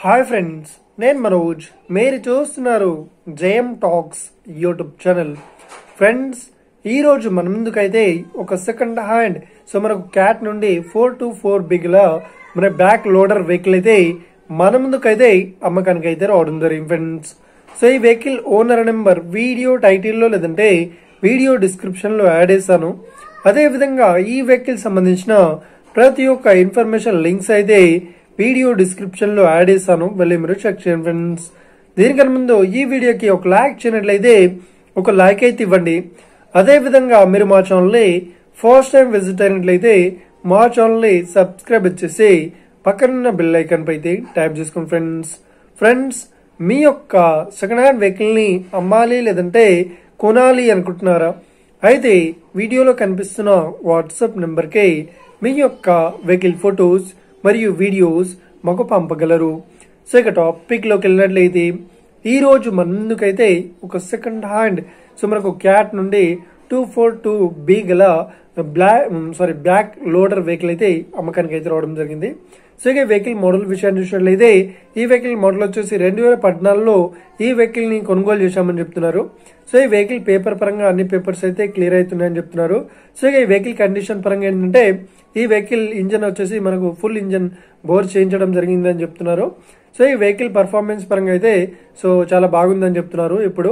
Hi friends, నేను మనోజ్. మీరు చూస్తున్నారు JM talks YouTube channel. Friends, ఈరోజు మన ముందుకైతే ఒక సెకండ్ హ్యాండ్ మనకు క్యాట్ నుండి 424 బిగ్ల మన బ్యాక్ లోడర్ వెహికల్ అయితే మన ముందుకైతే అమ్మకానికి అయితే రావడం జరిగింది ఫ్రెండ్స్. ఈ వెహికల్ ఓనర్ నెంబర్ వీడియో టైటిల్లో లేదంటే వీడియో డిస్క్రిప్షన్ లో యాడ్ చేశాను. అదే విధంగా ఈ వెహికల్ సంబంధించిన ప్రతి ఒక్క ఇన్ఫర్మేషన్ లింక్స్ అయితే వీడియో డిస్క్రిప్షన్ లో యాడ్ చేశాను, వెళ్ళి మీరు చెక్ చేయండి ఫ్రెండ్స్. దీనికన్నా ముందు ఈ వీడియోకి ఒక లైక్ చేయనట్లయితే ఒక లైక్ అయితే ఇవ్వండి. అదే విధంగా మీరు మా ఛానల్ ని ఫస్ట్ టైం విజిట్ అయినట్లయితే మా ఛానల్ ని సబ్స్క్రైబ్ చేసి పక్కనున్న బెల్ ఐకాన్ పై అయితే ట్యాప్ చేసుకోండి ఫ్రెండ్స్. మీ యొక్క సెకండ్ హ్యాండ్ వెహికల్ ని అమ్మాలి లేదంటే కొనాలి అనుకుంటున్నారా? అయితే వీడియోలో కనిపిస్తున్న వాట్సాప్ నెంబర్ కి మీ యొక్క వెహికల్ ఫొటోస్ మరియు వీడియోస్ మాకు పంపగలరు. ఇక టాపిక్ లోకి వెళ్ళినట్లయితే ఈ రోజు మన ముందుకైతే ఒక సెకండ్ హ్యాండ్ మనకు క్యాట్ నుండి 242 బి గల బ్లాక్ లోడర్ వెహికల్ అయితే అమ్మకానికి అయితే రావడం జరిగింది. ఇక వెహికల్ మోడల్ విషయాన్ని చూసినట్లయితే ఈ వెహికల్ మోడల్ వచ్చేసి 2014లో ఈ వెహికల్ ని కొనుగోలు చేశామని చెప్తున్నారు. ఈ వెహికల్ పేపర్ పరంగా అన్ని పేపర్స్ అయితే క్లియర్ అవుతున్నాయని చెప్తున్నారు. ఇక ఈ వెహికల్ కండిషన్ పరంగా ఏంటంటే ఈ వెహికల్ ఇంజన్ వచ్చేసి మనకు ఫుల్ ఇంజన్ బోర్ చేయించడం జరిగిందని చెప్తున్నారు. ఈ వెహికల్ పర్ఫార్మెన్స్ పరంగా అయితే చాలా బాగుందని చెప్తున్నారు ఇప్పుడు.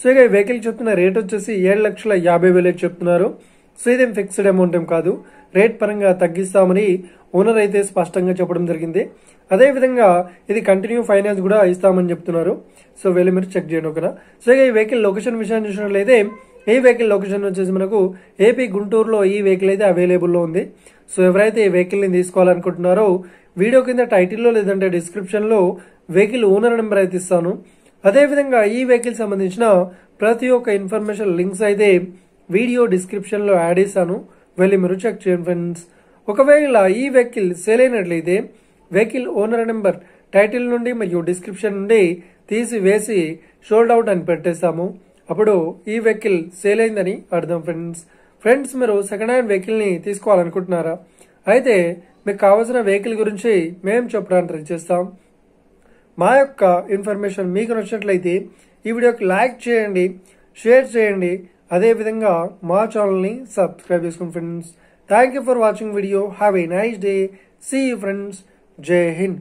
ఇక ఈ వెహికల్ చెప్తున్న రేట్ వచ్చేసి 7,50,000 చెప్తున్నారు. ఇదేం ఫిక్స్డ్ అమౌంట్ ఏం కాదు, రేట్ పరంగా తగ్గిస్తామని ఓనర్ అయితే స్పష్టంగా చెప్పడం జరిగింది. అదే విధంగా ఇది కంటిన్యూ ఫైనాన్స్ కూడా ఇస్తామని చెప్తున్నారు. వెళ్ళి మీరు చెక్ చేయండి ఓకేనా. ఇక ఈ వెహికల్ లొకేషన్ విషయాన్ని చూసినట్లయితే ఈ వెహికల్ లొకేషన్ వచ్చేసి మనకు ఏపీ గుంటూరులో ఈ వెహికల్ అయితే అవైలబుల్లో ఉంది. ఎవరైతే ఈ వెహికల్ ని తీసుకోవాలనుకుంటున్నారో వీడియో కింద టైటిల్లో లేదంటే డిస్క్రిప్షన్ లో వెహికల్ ఓనర్ నెంబర్ అయితే ఇస్తాను. అదే విధంగా ఈ వెహికల్ సంబంధించిన ప్రతి ఒక్క ఇన్ఫర్మేషన్ లింక్స్ అయితే వీడియో డిస్క్రిప్షన్ లో యాడ్ చేశాను, వెళ్ళి మీరు చెక్ చేయండి ఫ్రెండ్స్. ఒకవేళ ఈ వెహికల్ సేల్ అయినట్లయితే వెహికల్ ఓనర్ నెంబర్ టైటిల్ నుండి మరియు డిస్క్రిప్షన్ నుండి తీసి వేసి షోల్డ్ అవుట్ అని పెట్టేస్తాము. అప్పుడు ఈ వెహికల్ సేల్ అయిందని అర్థం ఫ్రెండ్స్. మీరు సెకండ్ హ్యాండ్ వెహికల్ ని తీసుకోవాలనుకుంటున్నారా? అయితే మీకు కావాల్సిన వెహికల్ గురించి మేము చెప్పడానికి ట్రై చేస్తాం. మా యొక్క ఇన్ఫర్మేషన్ మీకు నచ్చినట్లయితే ఈ వీడియోకి లైక్ చేయండి, షేర్ చేయండి. అదే విధంగా మా ఛానల్ ని సబ్స్క్రైబ్ చేసుకోండి friends. Thank you for watching video. Have a nice day. See you friends. Jai Hind.